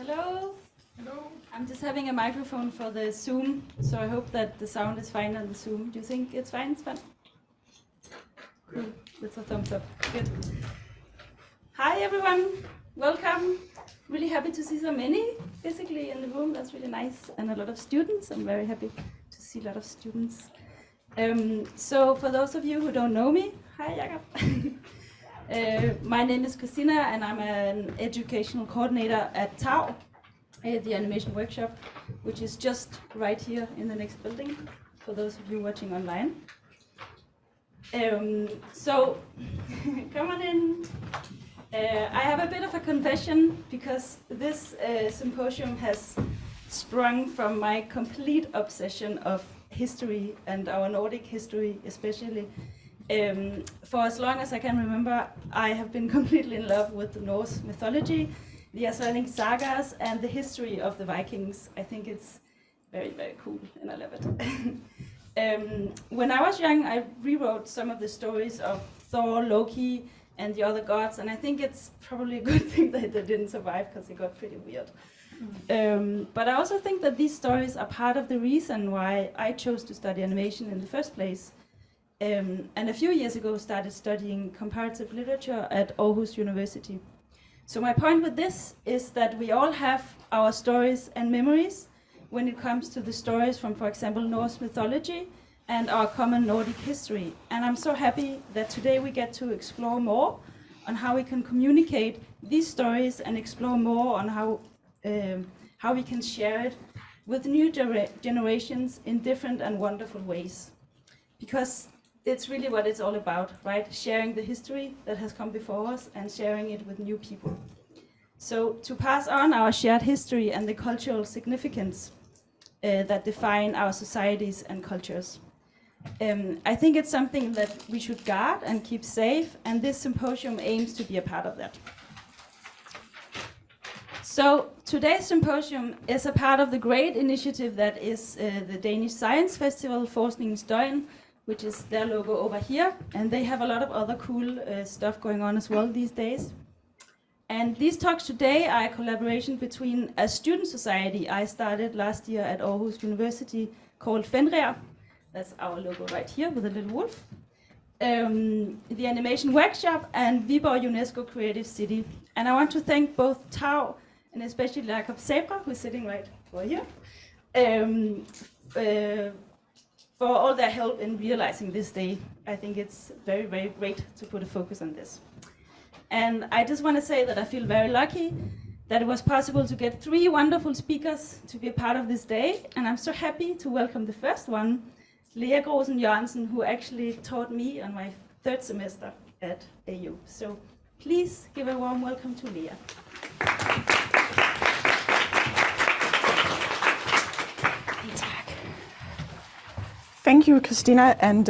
Hello. Hello. I'm just having a microphone for the Zoom, so I hope that the sound is fine on the Zoom. Do you think it's fine? It's fine? Cool. That's a thumbs up. Good. Hi everyone. Welcome. Really happy to see so many physically in the room. That's really nice. And a lot of students. I'm very happy to see a lot of students. So for those of you who don't know me, hi Jakob. My name is Christina and I'm an educational coordinator at TAU, the animation workshop, which is just right here in the next building, for those of you watching online. So, come on in. I have a bit of a confession because this symposium has sprung from my complete obsession of history and our Nordic history especially. For as long as I can remember, I have been completely in love with the Norse mythology, the Icelandic sagas, and the history of the Vikings. I think it's very, very cool, and I love it. When I was young, I rewrote some of the stories of Thor, Loki, and the other gods, and I think it's probably a good thing that they didn't survive because it got pretty weird. But I also think that these stories are part of the reason why I chose to study animation in the first place. And a few years ago started studying comparative literature at Aarhus University. So my point with this is that we all have our stories and memories when it comes to the stories from, for example, Norse mythology and our common Nordic history. And I'm so happy that today we get to explore more on how we can communicate these stories and explore more on how we can share it with new generations in different and wonderful ways. Because it's really what it's all about, right? Sharing the history that has come before us and sharing it with new people. So to pass on our shared history and the cultural significance that define our societies and cultures. I think it's something that we should guard and keep safe, and this symposium aims to be a part of that. So today's symposium is a part of the great initiative that is the Danish Science Festival, Foreningens Døgn, which is their logo over here, and they have a lot of other cool stuff going on as well these days. And these talks today are a collaboration between a student society I started last year at Aarhus University called Fenrir. That's our logo right here with a little wolf. The animation workshop and Viborg UNESCO Creative City. And I want to thank both TAU and especially Jakob Sabra, who's sitting right over here, for all their help in realizing this day. I think it's very, very great to put a focus on this. And I just want to say that I feel very lucky that it was possible to get 3 wonderful speakers to be a part of this day. And I'm so happy to welcome the first one, Lea Grosen Jørgensen, who actually taught me on my 3rd semester at AU. So please give a warm welcome to Lea. Thank you, Christina, and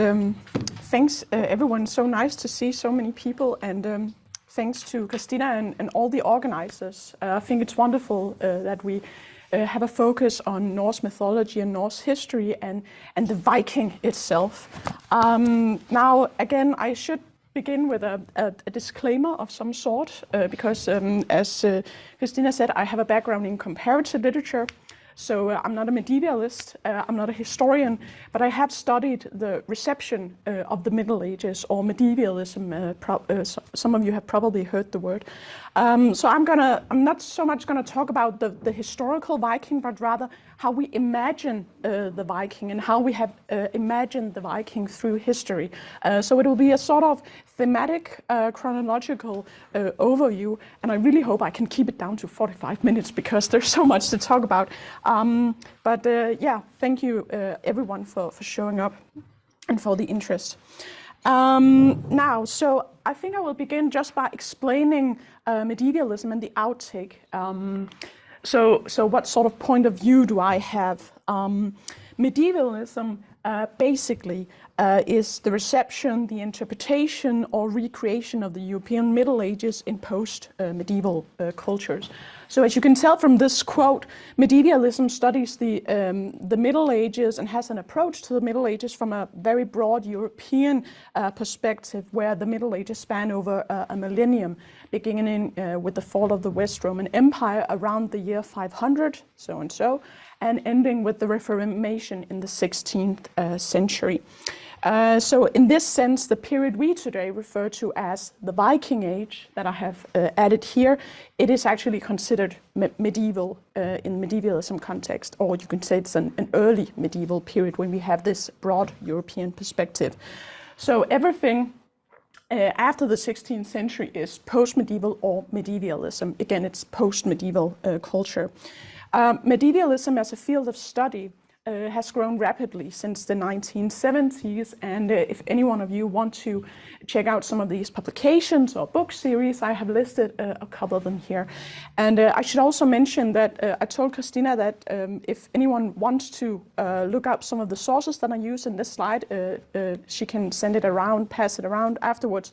thanks everyone. So nice to see so many people, and thanks to Christina and all the organizers. I think it's wonderful that we have a focus on Norse mythology and Norse history and the Viking itself. Now, again, I should begin with a disclaimer of some sort, because as Christina said, I have a background in comparative literature. So I'm not a medievalist, I'm not a historian, but I have studied the reception of the Middle Ages or medievalism. Some of you have probably heard the word. So I'm not so much gonna talk about the historical Viking, but rather how we imagine the Viking and how we have imagined the Viking through history. So it will be a sort of thematic, chronological overview, and I really hope I can keep it down to 45 minutes because there's so much to talk about. But yeah, thank you everyone for showing up and for the interest. Now, so I think I will begin just by explaining medievalism and the outtake. So what sort of point of view do I have? Medievalism basically is the reception, the interpretation, or recreation of the European Middle Ages in post-medieval cultures. So as you can tell from this quote, medievalism studies the Middle Ages and has an approach to the Middle Ages from a very broad European perspective, where the Middle Ages span over a millennium, beginning with the fall of the West Roman Empire around the year 500, so and so, and ending with the Reformation in the 16th century. So in this sense, the period we today refer to as the Viking Age, that I have added here, it is actually considered medieval in medievalism context, or you can say it's an early medieval period when we have this broad European perspective. So everything after the 16th century is post-medieval or medievalism. Again, it's post-medieval culture. Medievalism as a field of study has grown rapidly since the 1970s, and if any one of you want to check out some of these publications or book series, I have listed a couple of them here. And I should also mention that I told Christina that if anyone wants to look up some of the sources that I use in this slide, she can send it around, pass it around afterwards,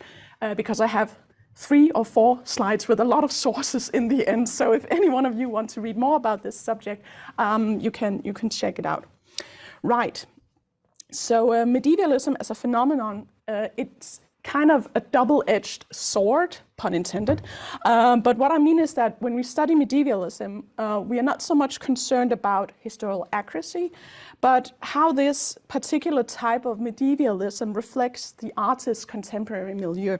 because I have 3 or 4 slides with a lot of sources in the end. So if any one of you want to read more about this subject, you can check it out. Right. So medievalism as a phenomenon, it's kind of a double-edged sword, pun intended. But what I mean is that when we study medievalism, we are not so much concerned about historical accuracy, but how this particular type of medievalism reflects the artist's contemporary milieu.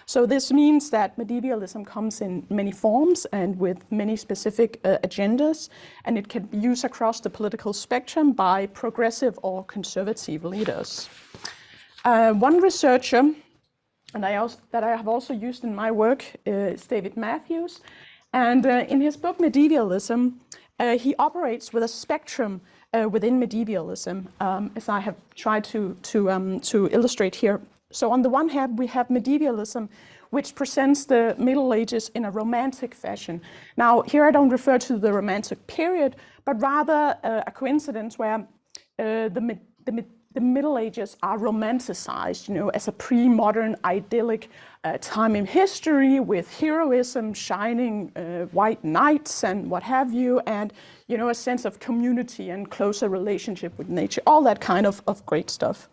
So this means that medievalism comes in many forms and with many specific agendas, and it can be used across the political spectrum by progressive or conservative leaders. One researcher that I have also used in my work is David Matthews, and in his book Medievalism, he operates with a spectrum within medievalism, as I have tried to illustrate here. So on the one hand, we have medievalism, which presents the Middle Ages in a romantic fashion. Now, here I don't refer to the Romantic period, but rather a coincidence where the Middle Ages are romanticized, you know, as a pre-modern idyllic time in history with heroism, shining white knights and what have you, and, you know, a sense of community and closer relationship with nature, all that kind of great stuff.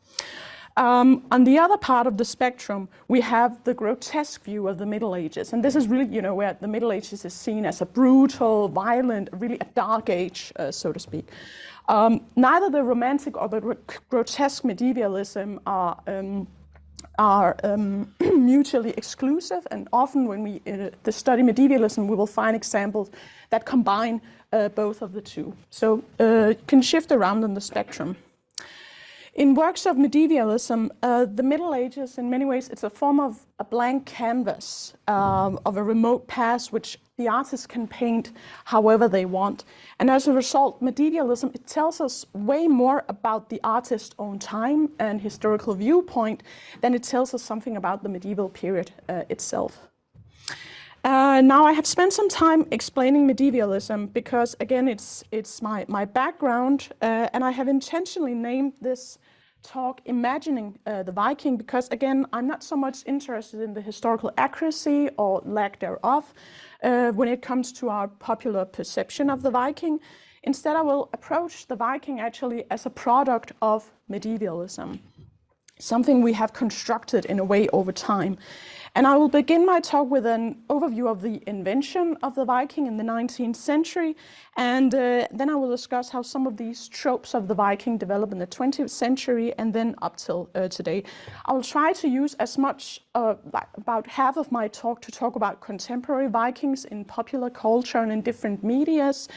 On the other part of the spectrum, we have the grotesque view of the Middle Ages. And this is really, you know, where the Middle Ages is seen as a brutal, violent, really a dark age, so to speak. Neither the romantic or the grotesque medievalism are mutually exclusive. And often when we study medievalism, we will find examples that combine both of the two. So you can shift around on the spectrum. In works of medievalism, the Middle Ages, in many ways, it's a form of a blank canvas of a remote past, which the artists can paint however they want. And as a result, medievalism, it tells us way more about the artist's own time and historical viewpoint than it tells us something about the medieval period itself. Now, I have spent some time explaining medievalism because, again, it's my background, and I have intentionally named this talk Imagining the Viking because, again, I'm not so much interested in the historical accuracy or lack thereof when it comes to our popular perception of the Viking. Instead, I will approach the Viking actually as a product of medievalism, something we have constructed in a way over time. And I will begin my talk with an overview of the invention of the Viking in the 19th century, and then I will discuss how some of these tropes of the Viking develop in the 20th century and then up till today. I will try to use as much, about half of my talk to talk about contemporary Vikings in popular culture and in different medias,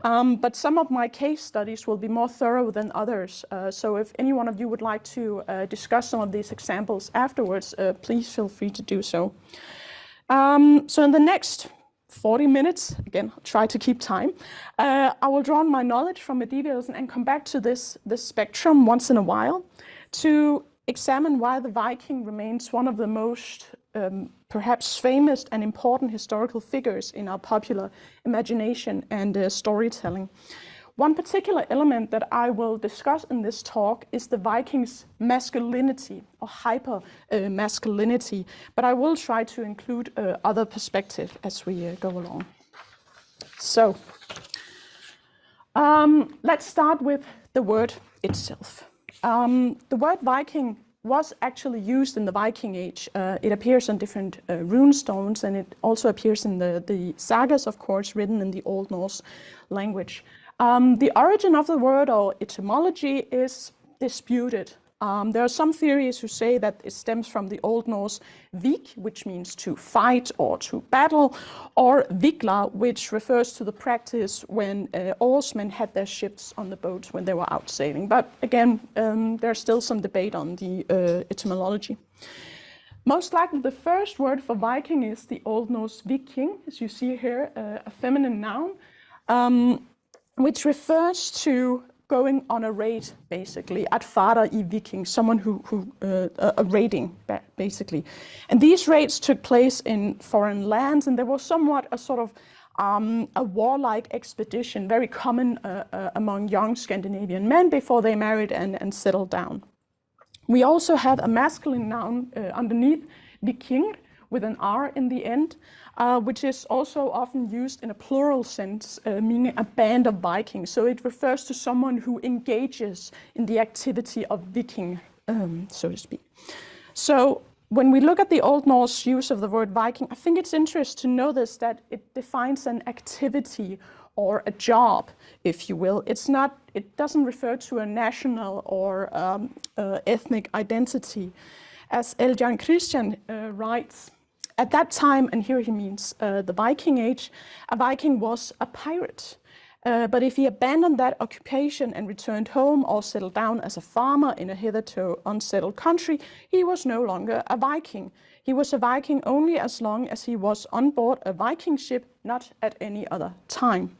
but some of my case studies will be more thorough than others. So if any one of you would like to discuss some of these examples afterwards, please feel free to do so. So in the next 40 minutes, again, I'll try to keep time, I will draw on my knowledge from medievalism and come back to this spectrum once in a while to examine why the Viking remains one of the most perhaps famous and important historical figures in our popular imagination and storytelling. One particular element that I will discuss in this talk is the Vikings' masculinity or hyper-masculinity, but I will try to include other perspectives as we go along. So, let's start with the word itself. The word Viking was actually used in the Viking Age. It appears on different rune stones, and it also appears in the sagas, of course, written in the Old Norse language. The origin of the word or etymology is disputed. There are some theories who say that it stems from the Old Norse vik, which means to fight or to battle, or vigla, which refers to the practice when oarsmen had their ships on the boats when they were out sailing. But again, there's still some debate on the etymology. Most likely the first word for Viking is the Old Norse viking, as you see here, a feminine noun, which refers to going on a raid, basically, at fara I viking, someone who raiding, basically. And these raids took place in foreign lands, and they were somewhat a sort of a warlike expedition, very common among young Scandinavian men before they married and settled down. We also have a masculine noun underneath, viking, with an R in the end, which is also often used in a plural sense, meaning a band of Vikings. So it refers to someone who engages in the activity of Viking, so to speak. So when we look at the Old Norse use of the word Viking, I think it's interesting to notice that it defines an activity or a job, if you will. It doesn't refer to a national or ethnic identity. As Eljan Christian writes, at that time, and here he means the Viking Age, a Viking was a pirate. But if he abandoned that occupation and returned home or settled down as a farmer in a hitherto unsettled country, he was no longer a Viking. He was a Viking only as long as he was on board a Viking ship, not at any other time.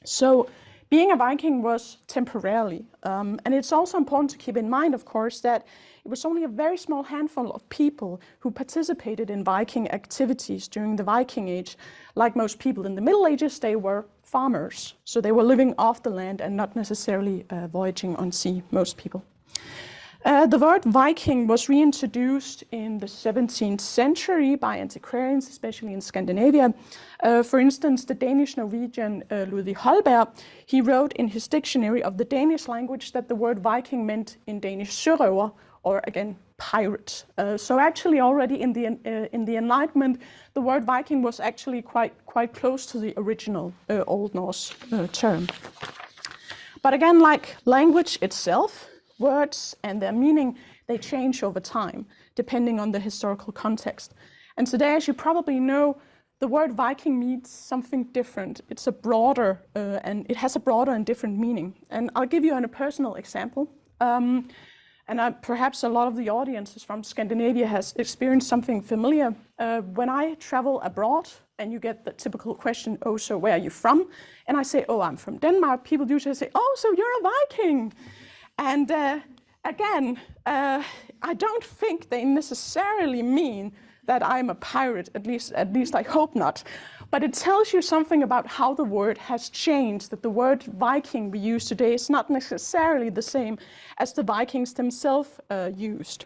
So being a Viking was temporarily. And it's also important to keep in mind, of course, that it was only a very small handful of people who participated in Viking activities during the Viking Age. Like most people in the Middle Ages, they were farmers. So they were living off the land and not necessarily voyaging on sea, most people. The word Viking was reintroduced in the 17th century by antiquarians, especially in Scandinavia. For instance, the Danish-Norwegian Ludvig Holberg, he wrote in his dictionary of the Danish language that the word Viking meant in Danish sørøver, or again, pirate. So actually already in the Enlightenment, the word Viking was actually quite close to the original Old Norse term. But again, like language itself, words and their meaning, they change over time, depending on the historical context. And today, as you probably know, the word Viking means something different. It's a broader, and it has a broader and different meaning. And I'll give you a personal example. Perhaps a lot of the audiences from Scandinavia has experienced something familiar. When I travel abroad, and you get the typical question, oh, so where are you from? And I say, oh, I'm from Denmark. People usually say, oh, so you're a Viking. And again, I don't think they necessarily mean that I'm a pirate, at least I hope not. But it tells you something about how the word has changed, that the word Viking we use today is not necessarily the same as the Vikings themselves used.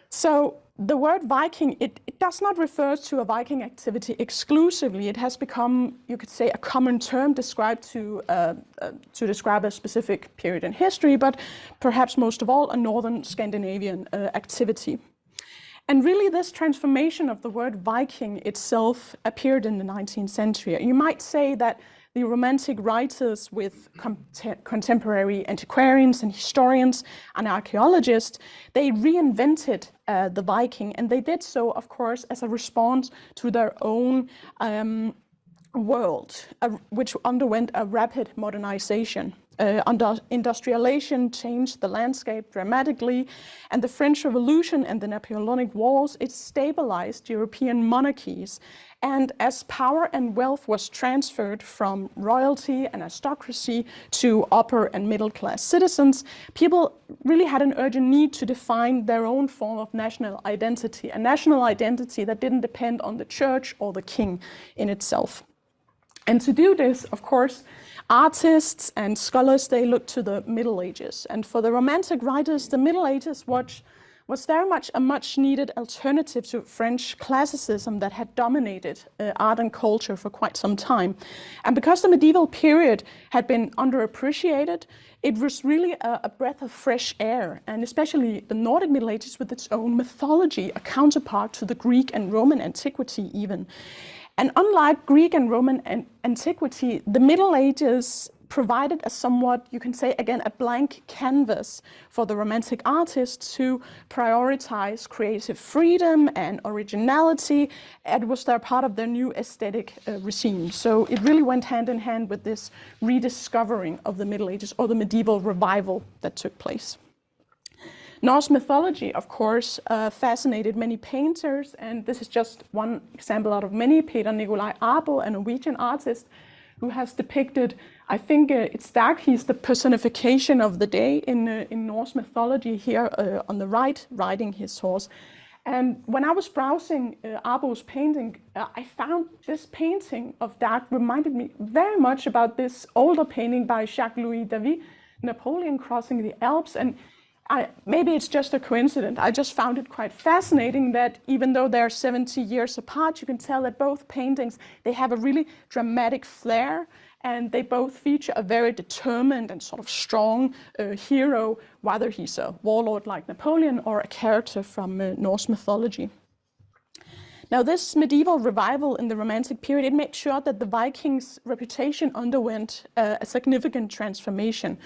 So the word Viking, it does not refer to a Viking activity exclusively. It has become, you could say, a common term described to describe a specific period in history, but perhaps most of all, a northern Scandinavian activity. And really this transformation of the word Viking itself appeared in the 19th century. You might say that the Romantic writers with contemporary antiquarians and historians and archaeologists, they reinvented the Viking, and they did so, of course, as a response to their own world, which underwent a rapid modernization. Industrialization changed the landscape dramatically, and the French Revolution and the Napoleonic Wars, it stabilized European monarchies. And as power and wealth was transferred from royalty and aristocracy to upper and middle class citizens, people really had an urgent need to define their own form of national identity, a national identity that didn't depend on the church or the king in itself. And to do this, of course, artists and scholars, they look to the Middle Ages. And for the Romantic writers, the Middle Ages was very much a much-needed alternative to French classicism that had dominated art and culture for quite some time. And because the medieval period had been underappreciated, it was really a breath of fresh air, and especially the Nordic Middle Ages with its own mythology, a counterpart to the Greek and Roman antiquity even. And unlike Greek and Roman antiquity, the Middle Ages provided a somewhat, you can say again, a blank canvas for the Romantic artists to prioritize creative freedom and originality. It was their part of their new aesthetic regime. So it really went hand in hand with this rediscovering of the Middle Ages, or the medieval revival that took place. Norse mythology, of course, fascinated many painters, and this is just one example out of many. Peter Nikolai Arbo, a Norwegian artist, who has depicted, I think it's dark, he's the personification of the day in Norse mythology here on the right, riding his horse. And when I was browsing Arbo's painting, I found this painting of Dark reminded me very much about this older painting by Jacques-Louis David, Napoleon crossing the Alps. And maybe it's just a coincidence. I just found it quite fascinating that even though they're 70 years apart, you can tell that both paintings, they have a really dramatic flair, and they both feature a very determined and sort of strong hero, whether he's a warlord like Napoleon or a character from Norse mythology. Now, this medieval revival in the Romantic period, it made sure that the Vikings' reputation underwent a significant transformation.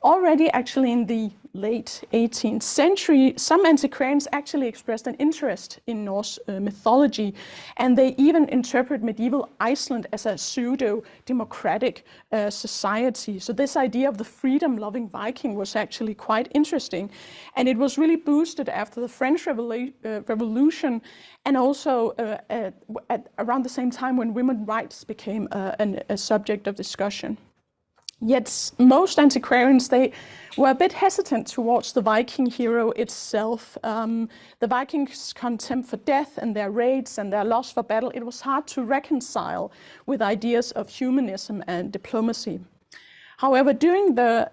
Already, actually, in the late 18th century, some antiquarians actually expressed an interest in Norse mythology, and they even interpret medieval Iceland as a pseudo-democratic society. So this idea of the freedom-loving Viking was actually quite interesting, and it was really boosted after the French Revolution, and also around the same time when women's rights became a subject of discussion. Yet most antiquarians, they were a bit hesitant towards the Viking hero itself. The Vikings' contempt for death and their raids and their lust for battle, it was hard to reconcile with ideas of humanism and diplomacy. However, during the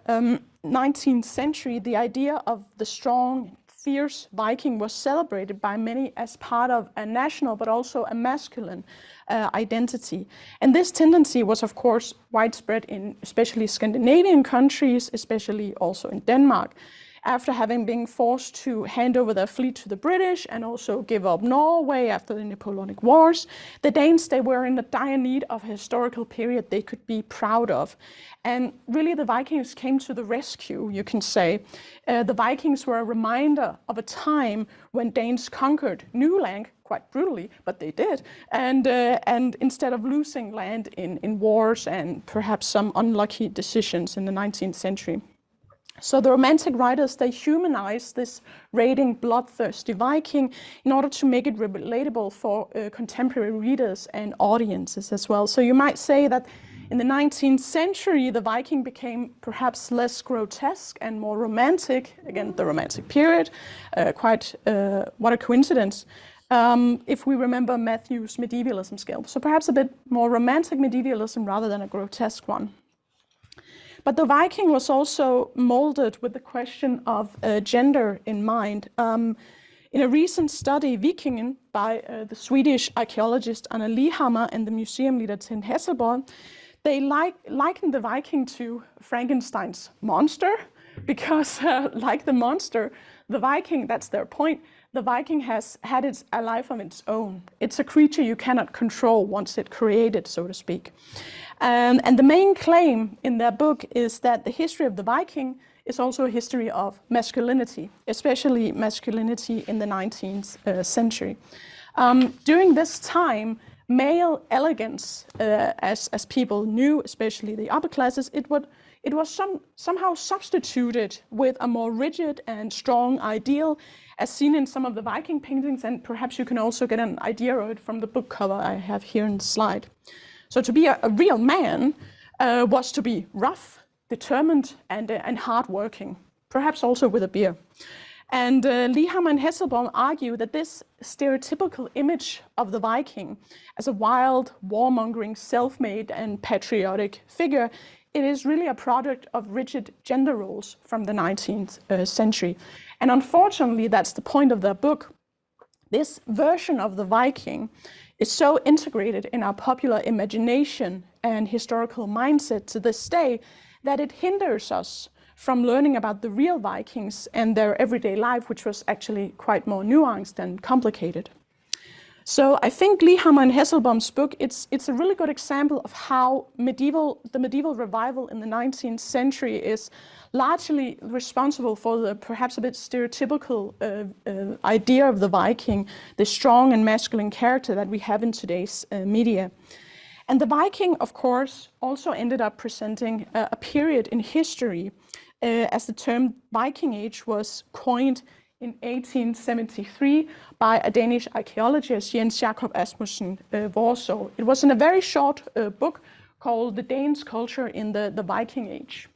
19th century, the idea of the strong, fierce Viking was celebrated by many as part of a national but also a masculine identity. And this tendency was, of course, widespread in especially Scandinavian countries, especially also in Denmark. After having been forced to hand over their fleet to the British and also give up Norway after the Napoleonic Wars, the Danes, they were in a dire need of a historical period they could be proud of. And really the Vikings came to the rescue, you can say. The Vikings were a reminder of a time when Danes conquered new land, quite brutally, but they did, and instead of losing land in wars and perhaps some unlucky decisions in the 19th century. So the Romantic writers, they humanized this raiding, bloodthirsty Viking in order to make it relatable for contemporary readers and audiences as well. So you might say that in the 19th century, the Viking became perhaps less grotesque and more romantic. Again, the Romantic period, what a coincidence. If we remember Matthew's medievalism scale. So perhaps a bit more romantic medievalism rather than a grotesque one. But the Viking was also molded with the question of gender in mind. In a recent study, Vikingen, by the Swedish archaeologist Anna Lihammer and the museum leader Tin Hesselborn, they likened the Viking to Frankenstein's monster, because like the monster, the Viking, that's their point, the Viking has had a life of its own. It's a creature you cannot control once it's created, so to speak. And the main claim in their book is that the history of the Viking is also a history of masculinity, especially masculinity in the 19th century. During this time, male elegance, as people knew, especially the upper classes, it was somehow substituted with a more rigid and strong ideal, as seen in some of the Viking paintings, and perhaps you can also get an idea of it from the book cover I have here in the slide. So to be a real man was to be rough, determined, and hardworking, perhaps also with a beard. And Lihammer and Hesselbaum argue that this stereotypical image of the Viking as a wild, warmongering, self-made and patriotic figure, it is really a product of rigid gender roles from the 19th century. And unfortunately, that's the point of their book. This version of the Viking is so integrated in our popular imagination and historical mindset to this day that it hinders us from learning about the real Vikings and their everyday life, which was actually quite more nuanced and complicated. So I think Lihammer and Hesselbaum's book, it's a really good example of how the medieval revival in the 19th century is largely responsible for the perhaps a bit stereotypical idea of the Viking, the strong and masculine character that we have in today's media. And the Viking, of course, also ended up presenting a period in history as the term Viking Age was coined in 1873 by a Danish archaeologist, Jens Jacob Asmussen Warsaw. It was in a very short book called The Danes' Culture in the Viking Age.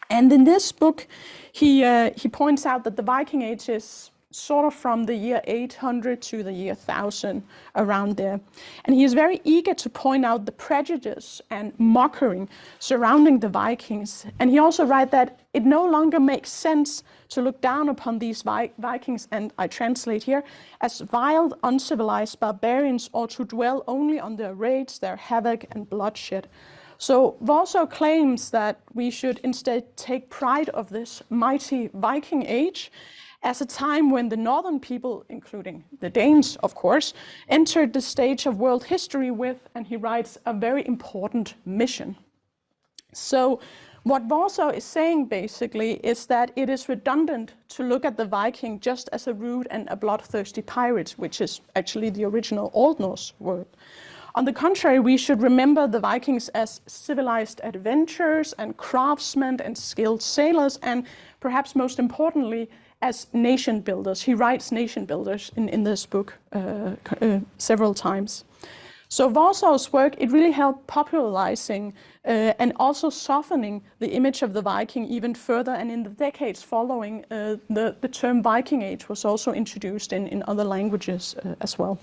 And in this book, he points out that the Viking Age is sort of from the year 800 to the year 1000, around there. And he is very eager to point out the prejudice and mockery surrounding the Vikings. And he also writes that it no longer makes sense to look down upon these Vikings, and I translate here, as wild, uncivilized barbarians, or to dwell only on their raids, their havoc and bloodshed. So Warsaw claims that we should instead take pride of this mighty Viking Age as a time when the northern people, including the Danes, of course, entered the stage of world history with, and he writes, a very important mission. So what Warsaw is saying basically is that it is redundant to look at the Viking just as a rude and a bloodthirsty pirate, which is actually the original Old Norse word. On the contrary, we should remember the Vikings as civilized adventurers and craftsmen and skilled sailors, and perhaps most importantly, as nation builders. He writes nation builders in this book several times. So Warsaw's work, it really helped popularizing and also softening the image of the Viking even further. And in the decades following, the term Viking Age was also introduced in other languages as well.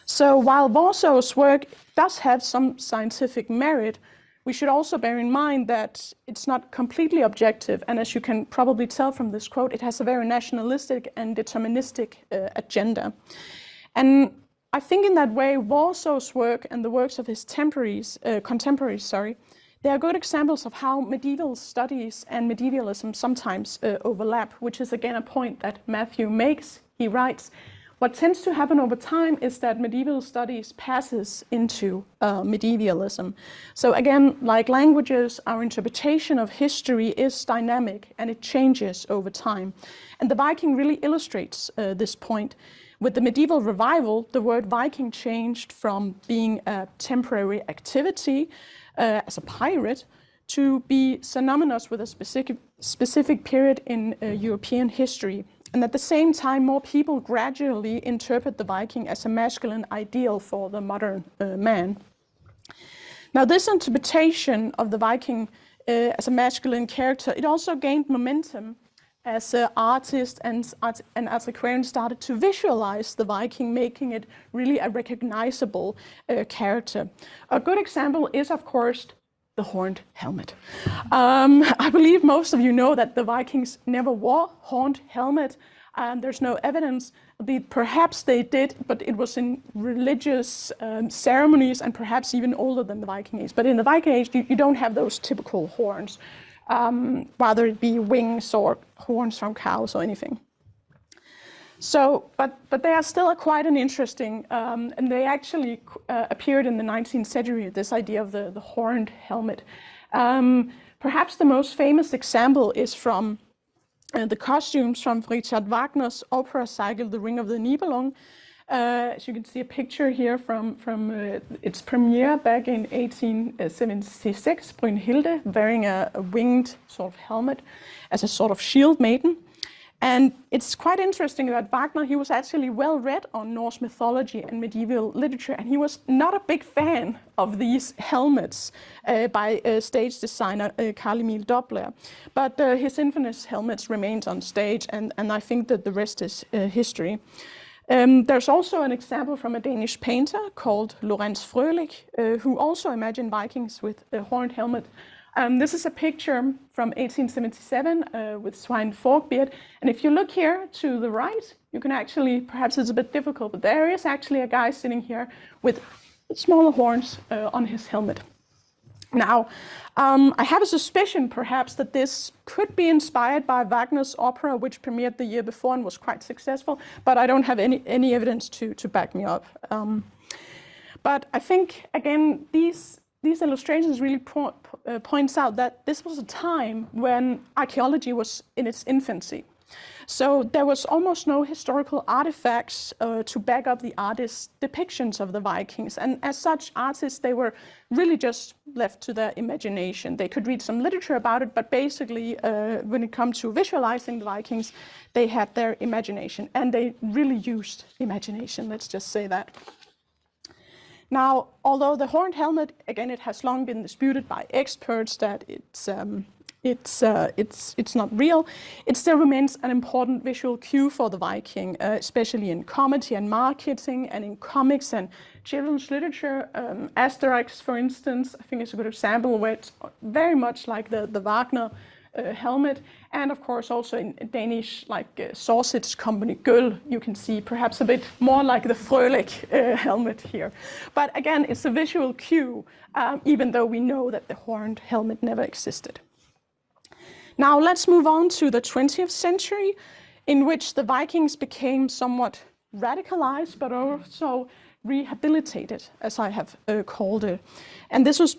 So while Warsaw's work does have some scientific merit, we should also bear in mind that it's not completely objective, and as you can probably tell from this quote, it has a very nationalistic and deterministic agenda. And I think in that way, Warsaw's work and the works of his contemporaries, they are good examples of how medieval studies and medievalism sometimes overlap, which is again a point that Matthew makes. He writes, what tends to happen over time is that medieval studies passes into medievalism. So again, like languages, our interpretation of history is dynamic and it changes over time. And the Viking really illustrates this point. With the medieval revival, the word Viking changed from being a temporary activity as a pirate to be synonymous with a specific period in European history. And at the same time, more people gradually interpret the Viking as a masculine ideal for the modern man. Now, this interpretation of the Viking as a masculine character, it also gained momentum as artists and antiquarians started to visualize the Viking, making it really a recognizable character. A good example is, of course, the horned helmet. I believe most of you know that the Vikings never wore horned helmet. There's no evidence. Perhaps they did, but it was in religious ceremonies and perhaps even older than the Viking Age. But in the Viking Age, you don't have those typical horns, whether it be wings or horns from cows or anything. So, but they are still quite an interesting, and they actually appeared in the 19th century, this idea of the horned helmet. Perhaps the most famous example is from the costumes from Richard Wagner's opera cycle, The Ring of the Nibelung. As you can see a picture here from its premiere back in 1876, Brynhilde wearing a winged sort of helmet as a sort of shield maiden. And it's quite interesting that Wagner, he was actually well read on Norse mythology and medieval literature, and he was not a big fan of these helmets by stage designer Carl Emil Doppler. But his infamous helmets remained on stage, and I think that the rest is history. There's also an example from a Danish painter called Lorenz Frølich, who also imagined Vikings with a horned helmet. This is a picture from 1877 with Svein Forkbeard. And if you look here to the right, you can actually, perhaps it's a bit difficult, but there is actually a guy sitting here with smaller horns on his helmet. Now, I have a suspicion perhaps that this could be inspired by Wagner's opera, which premiered the year before and was quite successful, but I don't have any evidence to back me up. But I think, again, these illustrations really points out that this was a time when archaeology was in its infancy. So there was almost no historical artifacts to back up the artists' depictions of the Vikings. And as such, artists, they were really just left to their imagination. They could read some literature about it, but basically, when it comes to visualizing the Vikings, they had their imagination. And they really used imagination, let's just say that. Now, although the horned helmet, again, it has long been disputed by experts that it's not real, it still remains an important visual cue for the Viking, especially in comedy and marketing and in comics and children's literature. Asterix, for instance, I think is a good example where it's very much like the Wagner helmet, and of course also in Danish, like sausage company Gøl, you can see perhaps a bit more like the Frølich helmet here. But again, it's a visual cue, even though we know that the horned helmet never existed. Now let's move on to the 20th century, in which the Vikings became somewhat radicalized, but also rehabilitated, as I have called it. And this was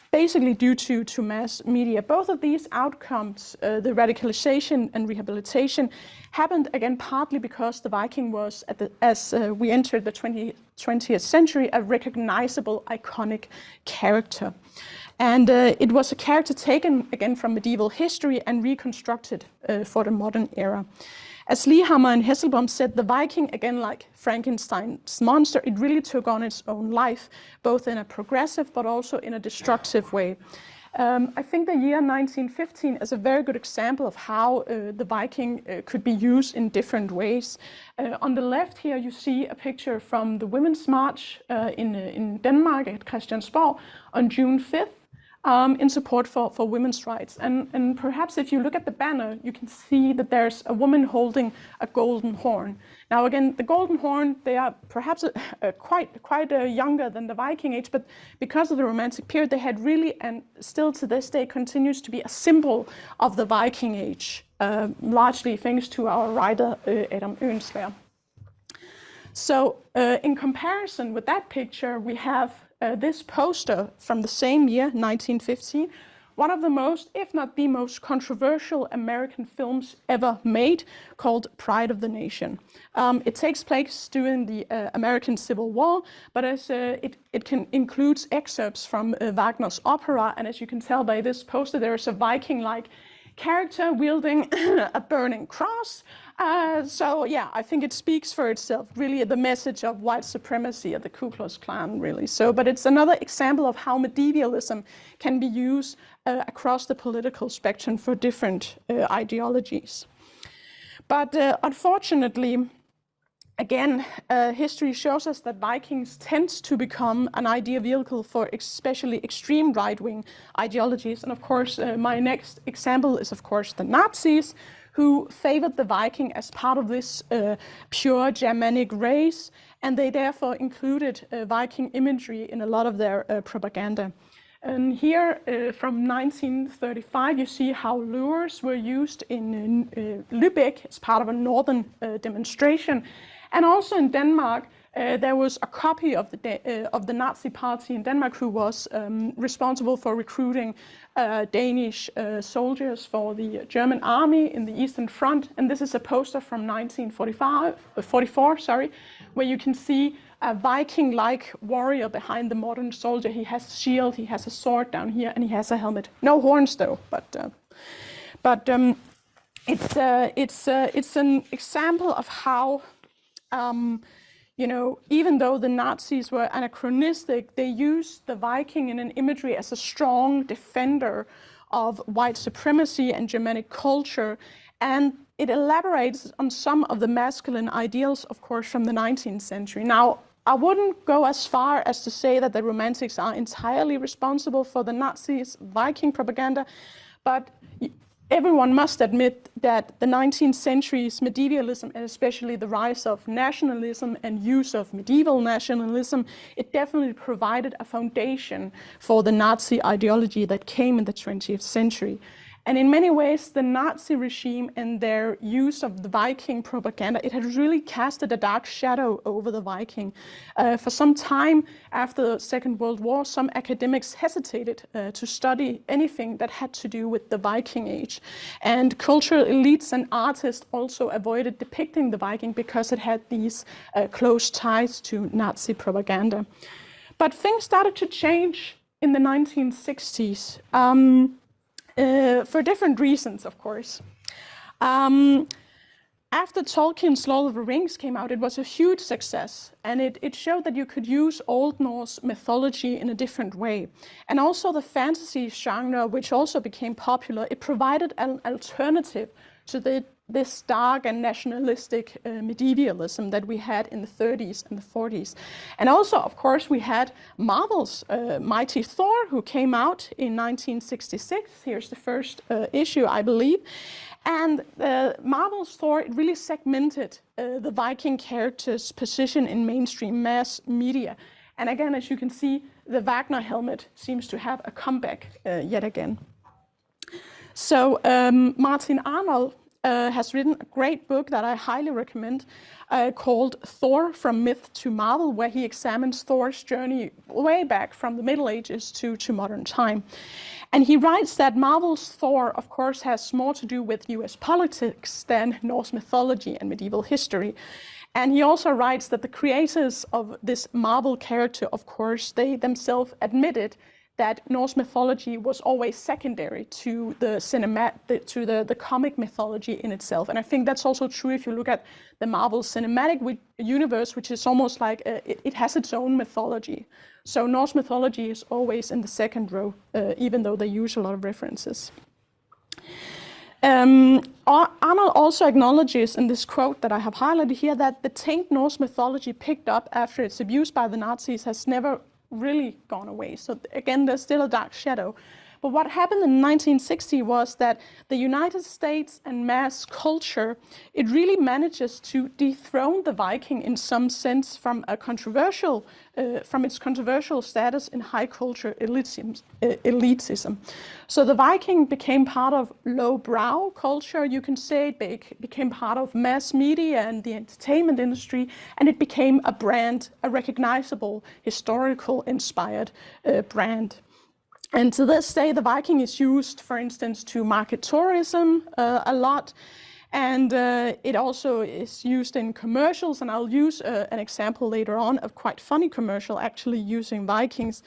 basically due to mass media. Both of these outcomes, the radicalization and rehabilitation, happened again partly because the Viking was, as we entered the 20th century, a recognizable, iconic character. And it was a character taken again from medieval history and reconstructed for the modern era. As Lehammer and Hesselbaum said, the Viking, again like Frankenstein's monster, it really took on its own life, both in a progressive but also in a destructive way. I think the year 1915 is a very good example of how the Viking could be used in different ways. On the left here you see a picture from the Women's March in Denmark at Christiansborg on June 5th. In support for women's rights. And perhaps if you look at the banner, you can see that there's a woman holding a golden horn. Now again, the golden horn, they are perhaps quite younger than the Viking Age, but because of the Romantic period, they had really, and still to this day, continues to be a symbol of the Viking Age, largely thanks to our writer Adam Oehlenschläger. So in comparison with that picture, we have this poster from the same year, 1915, one of the most, if not the most controversial American films ever made, called Pride of the Nation. It takes place during the American Civil War, but as it includes excerpts from Wagner's opera, and as you can tell by this poster, there is a Viking-like character wielding a burning cross. So yeah, I think it speaks for itself, really the message of white supremacy of the Ku Klux Klan, really. So, but it's another example of how medievalism can be used across the political spectrum for different ideologies. But unfortunately, again, history shows us that Vikings tend to become an idea vehicle for especially extreme right-wing ideologies. And of course, my next example is, of course, the Nazis, who favored the Viking as part of this pure Germanic race, and they therefore included Viking imagery in a lot of their propaganda. And here, from 1935, you see how lures were used in Lübeck as part of a northern demonstration. And also in Denmark, there was a copy of the Nazi party in Denmark who was responsible for recruiting Danish soldiers for the German army in the Eastern Front. And this is a poster from 1944, where you can see a Viking-like warrior behind the modern soldier. He has a shield, he has a sword down here, and he has a helmet. No horns though, but It's an example of how, even though the Nazis were anachronistic, they used the Viking in an imagery as a strong defender of white supremacy and Germanic culture. And it elaborates on some of the masculine ideals, of course, from the 19th century. Now, I wouldn't go as far as to say that the Romantics are entirely responsible for the Nazis' Viking propaganda, but everyone must admit that the 19th century's medievalism, and especially the rise of nationalism and use of medieval nationalism, it definitely provided a foundation for the Nazi ideology that came in the 20th century. And in many ways, the Nazi regime and their use of the Viking propaganda, it had really casted a dark shadow over the Viking. For some time after the Second World War, some academics hesitated to study anything that had to do with the Viking Age. And cultural elites and artists also avoided depicting the Viking because it had these close ties to Nazi propaganda. But things started to change in the 1960s. For different reasons, of course. After Tolkien's Lord of the Rings came out, it was a huge success, and it showed that you could use Old Norse mythology in a different way. And also the fantasy genre, which also became popular, it provided an alternative to this dark and nationalistic medievalism that we had in the 30s and the 40s. And also, of course, we had Marvel's Mighty Thor, who came out in 1966. Here's the first issue, I believe. And Marvel's Thor, it really segmented the Viking character's position in mainstream mass media. And again, as you can see, the Wagner helmet seems to have a comeback yet again. So Martin Arnold has written a great book that I highly recommend called Thor From Myth to Marvel, where he examines Thor's journey way back from the Middle Ages to modern time. And he writes that Marvel's Thor, of course, has more to do with US politics than Norse mythology and medieval history. And he also writes that the creators of this Marvel character, of course, they themselves admitted that Norse mythology was always secondary to the comic mythology in itself. And I think that's also true if you look at the Marvel Cinematic Universe, which is almost like it has its own mythology. So Norse mythology is always in the second row, even though they use a lot of references. Arnold also acknowledges in this quote that I have highlighted here that the taint Norse mythology picked up after its abuse by the Nazis has never really gone away. So again, there's still a dark shadow. But what happened in 1960 was that the United States and mass culture, it really manages to dethrone the Viking in some sense from its controversial status in high culture elitism. So the Viking became part of lowbrow culture, you can say. It became part of mass media and the entertainment industry, and it became a brand, a recognizable, historical inspired brand. And to this day, the Viking is used, for instance, to market tourism a lot. And it also is used in commercials. And I'll use an example later on of quite funny commercial actually using Vikings.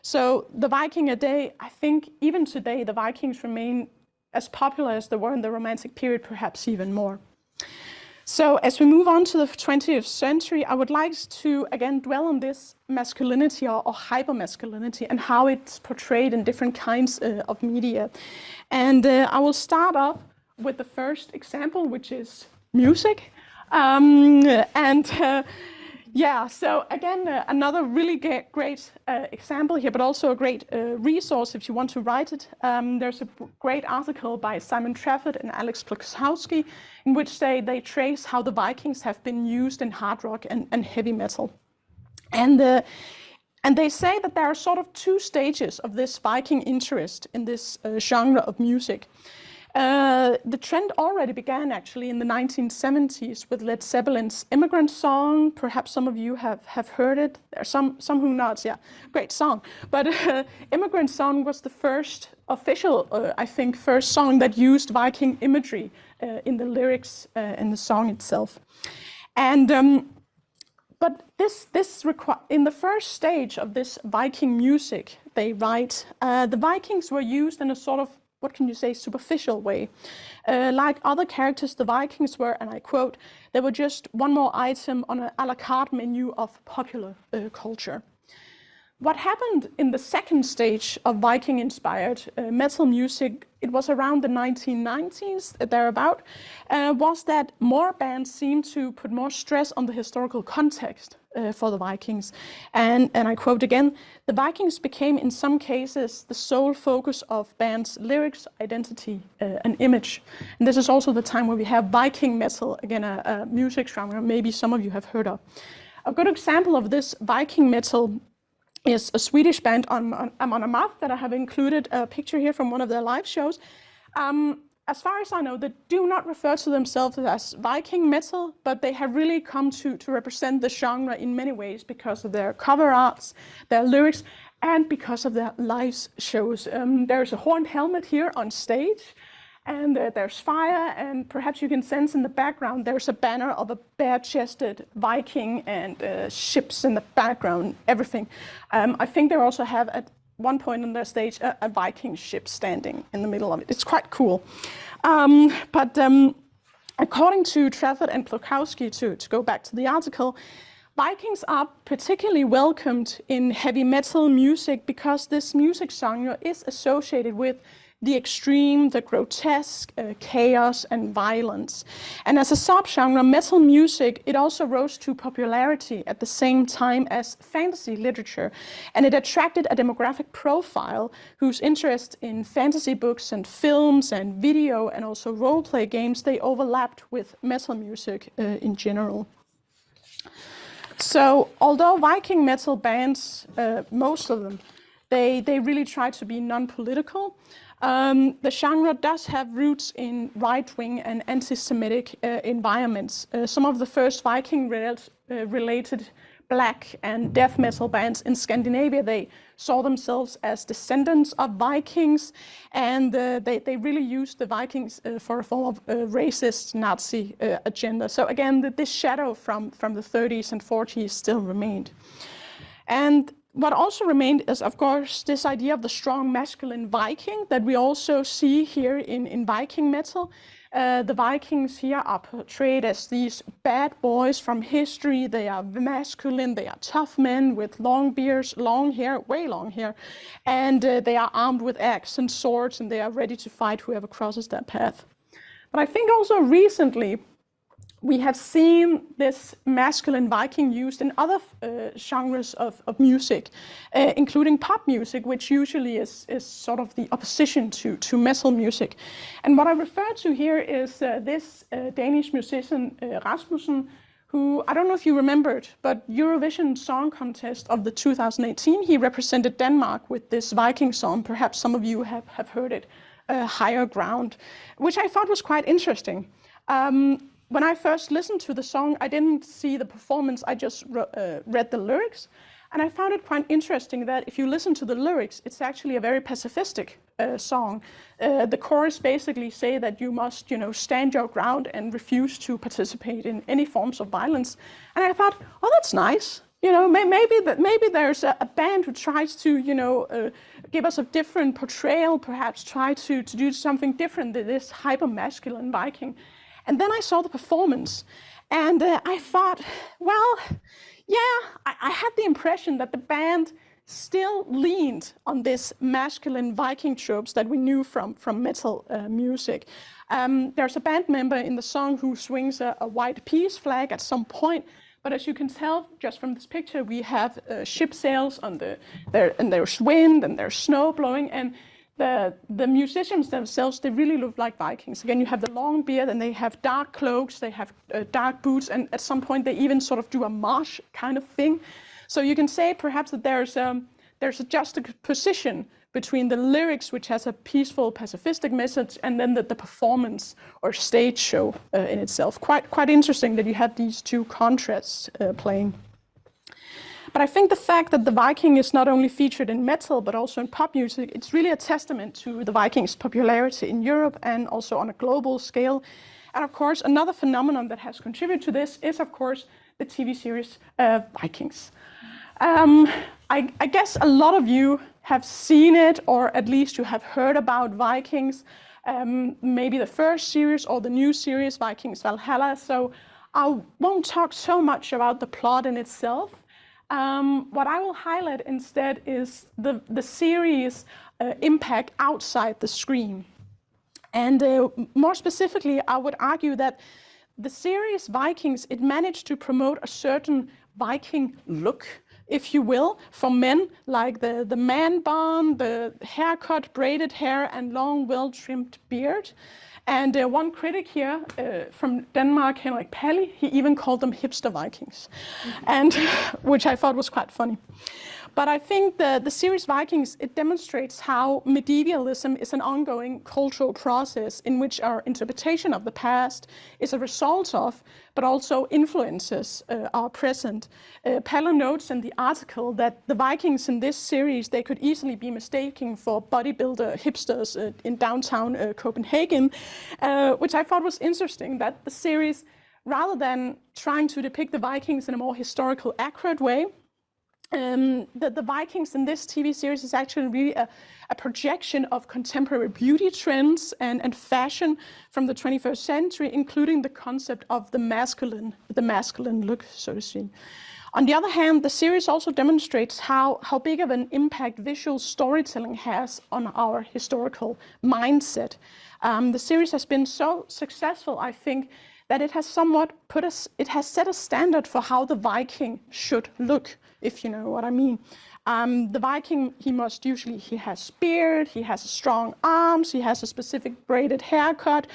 So the Viking a day, I think even today, the Vikings remain as popular as they were in the Romantic period, perhaps even more. So as we move on to the 20th century, I would like to again dwell on this masculinity or hypermasculinity and how it's portrayed in different kinds of media. And I will start off with the first example, which is music. So again, another really great example here, but also a great resource if you want to write it. There's a great article by Simon Trafford and Alex Plukowski in which they trace how the Vikings have been used in hard rock and heavy metal. And they say that there are sort of two stages of this Viking interest in this genre of music. The trend already began actually in the 1970s with Led Zeppelin's Immigrant Song. Perhaps some of you have heard it. There are some who not. Yeah, great song. But Immigrant Song was the first official, first song that used Viking imagery in the lyrics and the song itself. And but in the first stage of this Viking music, they write, the Vikings were used in a sort of what can you say, superficial way. Like other characters, the Vikings were, and I quote, they were just one more item on an a la carte menu of popular culture. What happened in the second stage of Viking-inspired metal music, it was around the 1990s, thereabout, was that more bands seemed to put more stress on the historical context for the Vikings. And I quote again, the Vikings became in some cases the sole focus of bands' lyrics, identity, and image. And this is also the time where we have Viking metal, again, a music genre maybe some of you have heard of. A good example of this Viking metal is a Swedish band, Amon Amarth, that I have included a picture here from one of their live shows. As far as I know, they do not refer to themselves as Viking metal, but they have really come to represent the genre in many ways because of their cover arts, their lyrics, and because of their live shows. There's a horned helmet here on stage, and there's fire, and perhaps you can sense in the background there's a banner of a bare-chested Viking and ships in the background, everything. I think they also have at one point on their stage a Viking ship standing in the middle of it. It's quite cool. According to Trafford and Plokowski, to go back to the article, Vikings are particularly welcomed in heavy metal music because this music genre is associated with the extreme, the grotesque, chaos and violence. And as a subgenre, metal music, it also rose to popularity at the same time as fantasy literature. And it attracted a demographic profile whose interest in fantasy books and films and video and also role-play games, they overlapped with metal music in general. So although Viking metal bands, most of them, they really try to be non-political, the genre does have roots in right-wing and anti-Semitic environments. Some of the first Viking-related black and death metal bands in Scandinavia, they saw themselves as descendants of Vikings, and they really used the Vikings for a form of racist Nazi agenda. So again, this shadow from the 30s and 40s still remained. And what also remained is, of course, this idea of the strong masculine Viking that we also see here in Viking metal. The Vikings here are portrayed as these bad boys from history. They are masculine, they are tough men with long beards, long hair, way long hair, and they are armed with axes and swords, and they are ready to fight whoever crosses their path. But I think also recently, we have seen this masculine Viking used in other genres of music, including pop music, which usually is sort of the opposition to metal music. And what I refer to here is this Danish musician Rasmussen, who, I don't know if you remembered, but Eurovision Song Contest of the 2018, he represented Denmark with this Viking song. Perhaps some of you have heard it, Higher Ground, which I thought was quite interesting. When I first listened to the song, I didn't see the performance, I just read the lyrics. And I found it quite interesting that if you listen to the lyrics, it's actually a very pacifistic song. The chorus basically say that you must, stand your ground and refuse to participate in any forms of violence. And I thought, oh, that's nice. Maybe there's a band who tries to, give us a different portrayal, perhaps try to do something different than this hyper-masculine Viking. And then I saw the performance, and I thought, well, yeah, I had the impression that the band still leaned on this masculine Viking tropes that we knew from metal music. There's a band member in the song who swings a white peace flag at some point, but as you can tell just from this picture, we have ship sails on and there's wind and there's snow blowing, and the musicians themselves, they really look like Vikings. Again, you have the long beard, and they have dark cloaks, they have dark boots, and at some point they even sort of do a march kind of thing. So you can say perhaps that there's a juxtaposition between the lyrics, which has a peaceful, pacifistic message, and then the performance or stage show in itself. Quite interesting that you have these two contrasts playing. But I think the fact that the Viking is not only featured in metal, but also in pop music, it's really a testament to the Vikings' popularity in Europe and also on a global scale. And of course, another phenomenon that has contributed to this is, of course, the TV series Vikings. I guess a lot of you have seen it, or at least you have heard about Vikings, maybe the first series or the new series, Vikings Valhalla. So I won't talk so much about the plot in itself. What I will highlight instead is the series' impact outside the screen. And more specifically, I would argue that the series Vikings, it managed to promote a certain Viking look, if you will, for men, like the man bun, the haircut, braided hair, and long, well-trimmed beard. And one critic here from Denmark, Henrik Palli, he even called them hipster Vikings, and which I thought was quite funny. But I think the series Vikings, it demonstrates how medievalism is an ongoing cultural process in which our interpretation of the past is a result of, but also influences our present. Palle notes in the article that the Vikings in this series, they could easily be mistaken for bodybuilder hipsters in downtown Copenhagen, which I thought was interesting, that the series, rather than trying to depict the Vikings in a more historical, accurate way, the Vikings in this TV series is actually really a projection of contemporary beauty trends and fashion from the 21st century, including the concept of the masculine look, so to speak. On the other hand, the series also demonstrates how big of an impact visual storytelling has on our historical mindset. The series has been so successful, I think, that it has somewhat it has set a standard for how the Viking should look, if you know what I mean. The Viking, he has beard, he has strong arms, he has a specific braided haircut,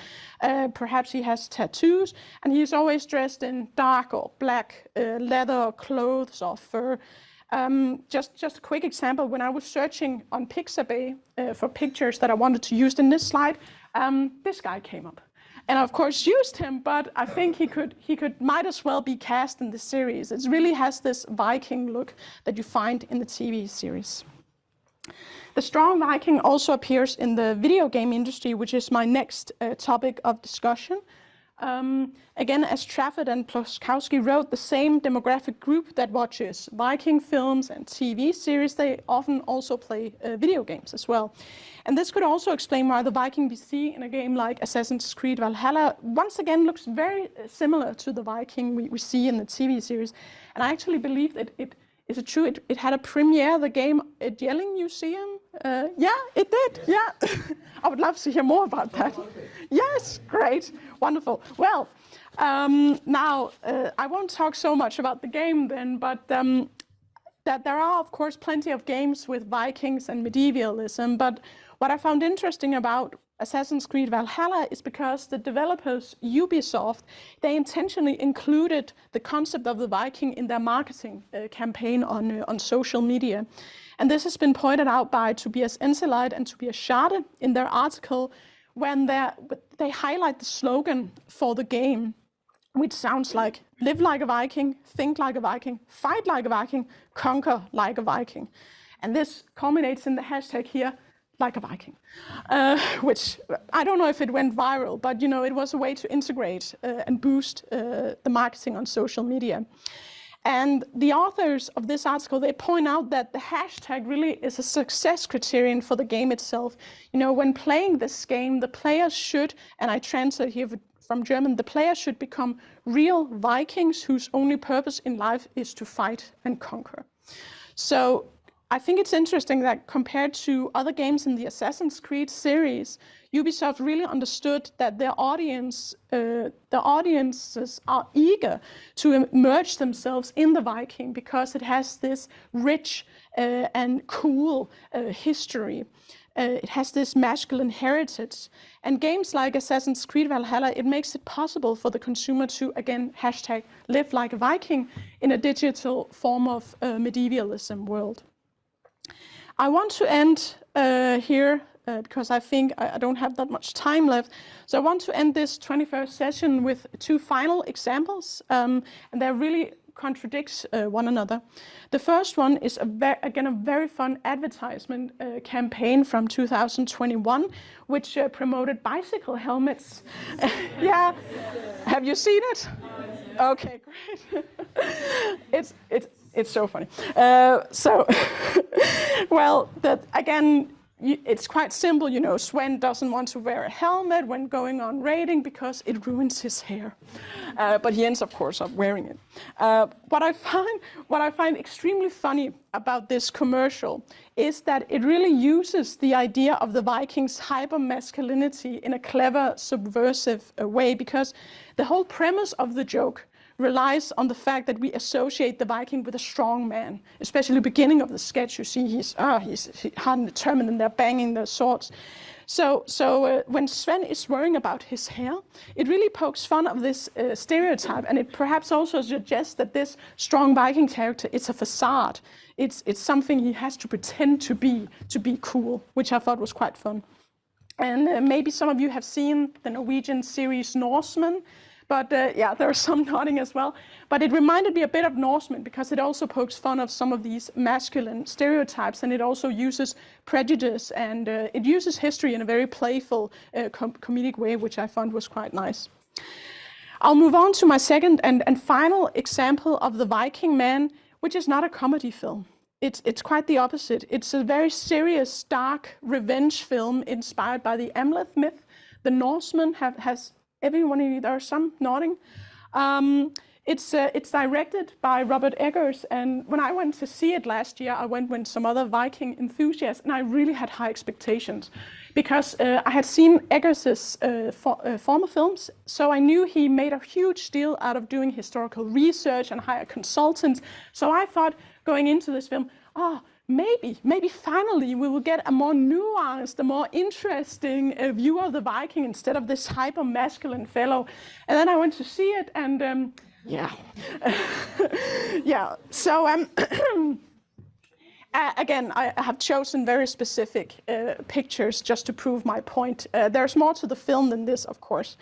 perhaps he has tattoos, and he's always dressed in dark or black leather clothes or fur. Just a quick example, when I was searching on Pixabay for pictures that I wanted to use in this slide, this guy came up. And of course used him, but I think he might as well be cast in the series. It really has this Viking look that you find in the TV series. The strong Viking also appears in the video game industry, which is my next topic of discussion. Again, as Trafford and Ploskowski wrote, the same demographic group that watches Viking films and TV series, they often also play video games as well. And this could also explain why the Viking we see in a game like Assassin's Creed Valhalla once again looks very similar to the Viking we see in the TV series. And I actually believe that is it true? It had a premiere, the game at Jelling Museum? Yeah, it did, yeah. I would love to hear more about that. Yes, great, wonderful. Well, now I won't talk so much about the game then, but that there are, of course, plenty of games with Vikings and medievalism, but what I found interesting about Assassin's Creed Valhalla is because the developers, Ubisoft, they intentionally included the concept of the Viking in their marketing campaign on social media. And this has been pointed out by Tobias Enseleit and Tobias Schade in their article when they highlight the slogan for the game, which sounds like live like a Viking, think like a Viking, fight like a Viking, conquer like a Viking. And this culminates in the hashtag here, like a Viking, which I don't know if it went viral, but it was a way to integrate and boost the marketing on social media. And the authors of this article, they point out that the hashtag really is a success criterion for the game itself. When playing this game, the players should, and I translate here from German, the players should become real Vikings whose only purpose in life is to fight and conquer. So I think it's interesting that compared to other games in the Assassin's Creed series, Ubisoft really understood that their audiences are eager to immerse themselves in the Viking because it has this rich and cool history. It has this masculine heritage. And games like Assassin's Creed Valhalla, it makes it possible for the consumer to, again, hashtag live like a Viking in a digital form of medievalism world. I want to end here because I think I don't have that much time left. So I want to end this 21st session with two final examples, and they really contradict one another. The first one is a very fun advertisement campaign from 2021, which promoted bicycle helmets. Yeah, have you seen it? Okay, great. It's so funny. Well, again, it's quite simple. You know, Sven doesn't want to wear a helmet when going on raiding because it ruins his hair. But he ends, of course, up wearing it. What I find extremely funny about this commercial is that it really uses the idea of the Vikings' hyper-masculinity in a clever, subversive way, because the whole premise of the joke relies on the fact that we associate the Viking with a strong man. Especially the beginning of the sketch, you see he's hard and determined, and they're banging their swords. So when Sven is worrying about his hair, it really pokes fun of this stereotype, and it perhaps also suggests that this strong Viking character is a facade. It's something he has to pretend to be cool, which I thought was quite fun. And maybe some of you have seen the Norwegian series Norseman. But yeah, there are some nodding as well. But it reminded me a bit of Norseman because it also pokes fun of some of these masculine stereotypes, and it also uses prejudice, and it uses history in a very playful, comedic way, which I found was quite nice. I'll move on to my second and final example of the Viking man, which is not a comedy film. It's quite the opposite. It's a very serious, dark revenge film inspired by the Amleth myth. The Norseman has everyone, there are some nodding. It's directed by Robert Eggers, and when I went to see it last year, I went with some other Viking enthusiasts, and I really had high expectations because I had seen Eggers' former films, so I knew he made a huge deal out of doing historical research and hire consultants. So I thought going into this film, maybe finally we will get a more nuanced, a more interesting view of the Viking instead of this hyper-masculine fellow. And then I went to see it, and yeah. Yeah, so again, I have chosen very specific pictures just to prove my point. There's more to the film than this, of course.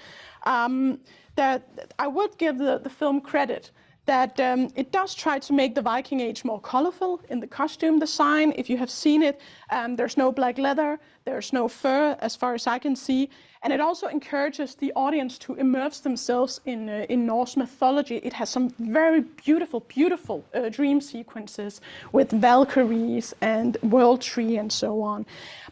That I would give the film credit that it does try to make the Viking Age more colorful in the costume design. If you have seen it, there's no black leather, there's no fur as far as I can see, and it also encourages the audience to immerse themselves in Norse mythology. It has some very beautiful dream sequences with Valkyries and World Tree and so on.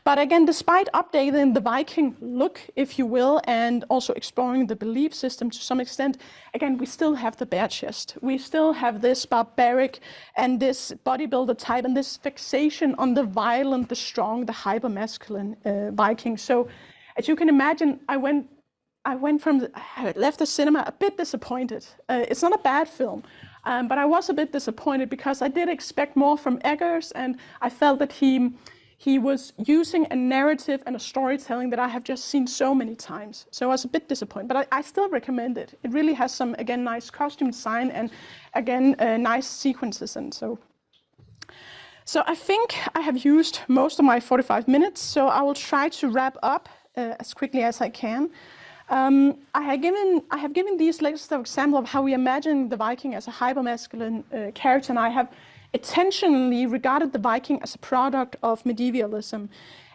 But again, despite updating the Viking look, if you will, and also exploring the belief system to some extent, again, we still have the bare chest. We still have this barbaric and this bodybuilder type and this fixation on the violent, the strong, the hyper-masculine Viking. So as you can imagine, I left the cinema a bit disappointed. It's not a bad film, but I was a bit disappointed because I did expect more from Eggers, and I felt that he was using a narrative and a storytelling that I have just seen so many times. So I was a bit disappointed, but I still recommend it. It really has some, again, nice costume design and, again, nice sequences and so. So I think I have used most of my 45 minutes, so I will try to wrap up as quickly as I can. I have given these lists of examples of how we imagine the Viking as a hyper-masculine character, and I have intentionally regarded the Viking as a product of medievalism.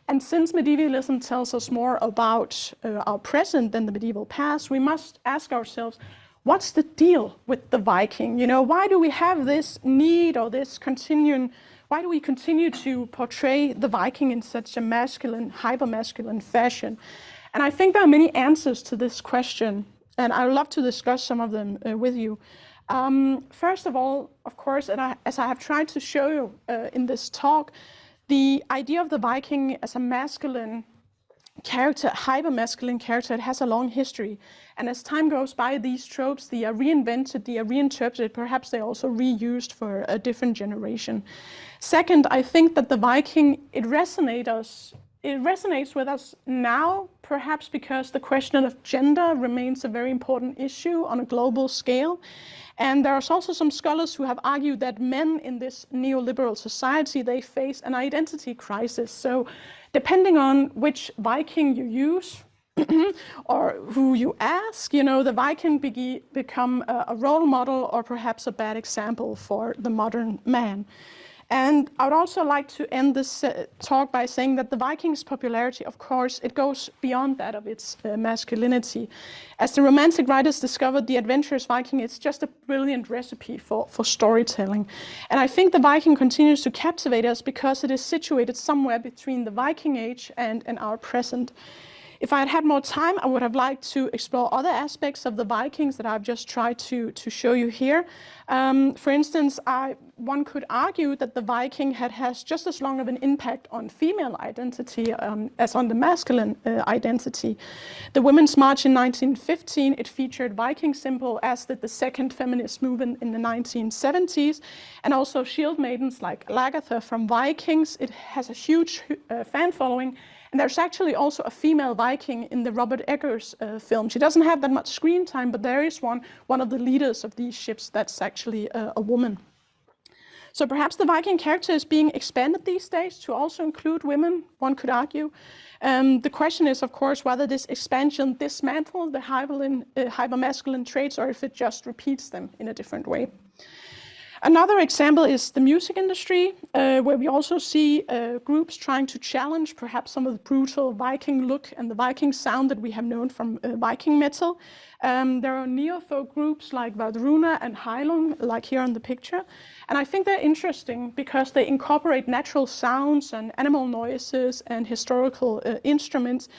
And since medievalism tells us more about our present than the medieval past, we must ask ourselves, what's the deal with the Viking? You know, why do we have this need or this continuum? Why do we continue to portray the Viking in such a masculine, hyper-masculine fashion? And I think there are many answers to this question, and I would love to discuss some of them with you. First of all, of course, and as I have tried to show you in this talk, the idea of the Viking as a masculine character, hyper-masculine character, it has a long history. And as time goes by, these tropes, they are reinvented, they are reinterpreted, perhaps they're also reused for a different generation. Second, I think that the Viking, it resonates with us now, perhaps because the question of gender remains a very important issue on a global scale. And there's also some scholars who have argued that men in this neoliberal society, they face an identity crisis. So depending on which Viking you use or who you ask, you know, the Viking become a role model or perhaps a bad example for the modern man. And I would also like to end this talk by saying that the Vikings' popularity, of course, it goes beyond that of its masculinity. As the Romantic writers discovered, the adventurous Viking is just a brilliant recipe for storytelling. And I think the Viking continues to captivate us because it is situated somewhere between the Viking Age and our present. If I had had more time, I would have liked to explore other aspects of the Vikings that I've just tried to show you here. For instance, one could argue that the Viking has just as long of an impact on female identity as on the masculine identity. The Women's March in 1915, it featured Viking symbol, as did the second feminist movement in the 1970s, and also shield maidens like Lagertha from Vikings. It has a huge fan following. And there's actually also a female Viking in the Robert Eggers film. She doesn't have that much screen time, but there is one of the leaders of these ships that's actually a woman. So perhaps the Viking character is being expanded these days to also include women, one could argue. The question is, of course, whether this expansion dismantles the hypermasculine traits or if it just repeats them in a different way. Another example is the music industry, where we also see groups trying to challenge perhaps some of the brutal Viking look and the Viking sound that we have known from Viking metal. There are neo-folk groups like Vardruna and Heilung, like here on the picture. And I think they're interesting because they incorporate natural sounds and animal noises and historical instruments.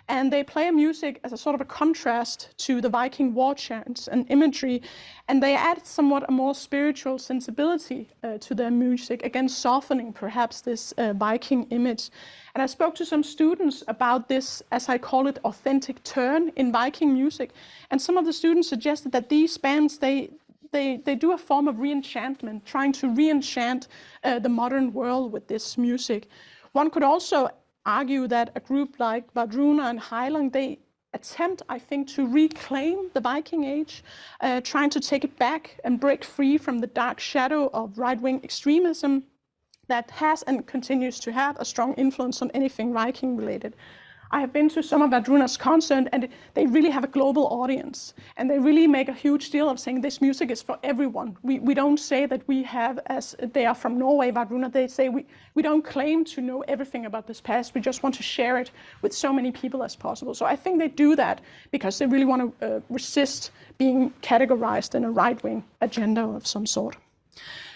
And they play music as a sort of a contrast to the Viking war chants and imagery, and they add somewhat a more spiritual sensibility to their music, again softening perhaps this Viking image. And I spoke to some students about this, as I call it, authentic turn in Viking music, and some of the students suggested that these bands, they do a form of re-enchantment, trying to re-enchant the modern world with this music. One could also argue that a group like Vardruna and Heilung, they attempt, I think, to reclaim the Viking Age, trying to take it back and break free from the dark shadow of right-wing extremism that has and continues to have a strong influence on anything Viking-related. I have been to some of Vardruna's concerts, and they really have a global audience, and they really make a huge deal of saying this music is for everyone. We don't say that we have, as they are from Norway, Vardruna, they say we don't claim to know everything about this past, we just want to share it with so many people as possible. So I think they do that because they really want to resist being categorized in a right-wing agenda of some sort.